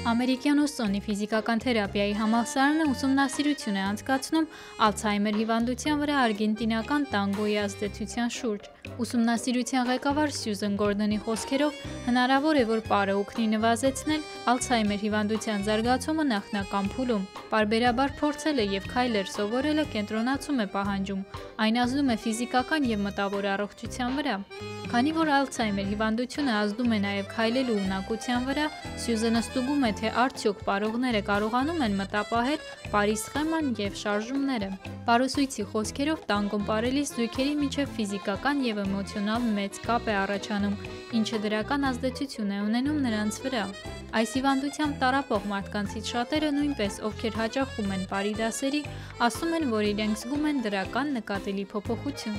Ամերիկյան Ուսոնի ֆիզիկական թերապիայի համալսարանը ուսումնասիրություն է անցկացնում Ալցհեյմեր հիվանդության վրա արգենտինական տանգոյի ազդեցության շուրջ։ Ուսումնասիրության ղեկավար Սյուզեն Գորդոնի խոսքերով հնարավոր է, որ պարը օգնի նվազեցնել Ալցհեյմեր հիվանդության զարգացումը նախնական փուլում։ Պարբերաբար փորձելը եւ քայլեր սովորելը կենտրոնացում է պահանջում, այն ազդում է ֆիզիկական եւ մտավոր առողջության վրա։ Քանի որ Ալցհեյմեր հիվանդությունը ազդում է նաև քայլելու ունակության վրա, Սյուզենը ստուգում է, թե արդյոք պարողները կարողանում են մտապահել պարի սխեման և շարժումները։ Պարուսույցի խոսքերով տանգոն պարելիս զույգերի միջև ֆիզիկական և էմոցիոնալ մեծ կապ է առաջանում, ինչը դրական ազդեցություն է ունենում նրանց վրա։ Այս հիվանդությամբ տառապող մարդկանցից շատերը նույնպես, ովքեր հաճախում են պարի դասերի, ասում են, որ իրենք զգում են դրական նկատելի փոփոխություն։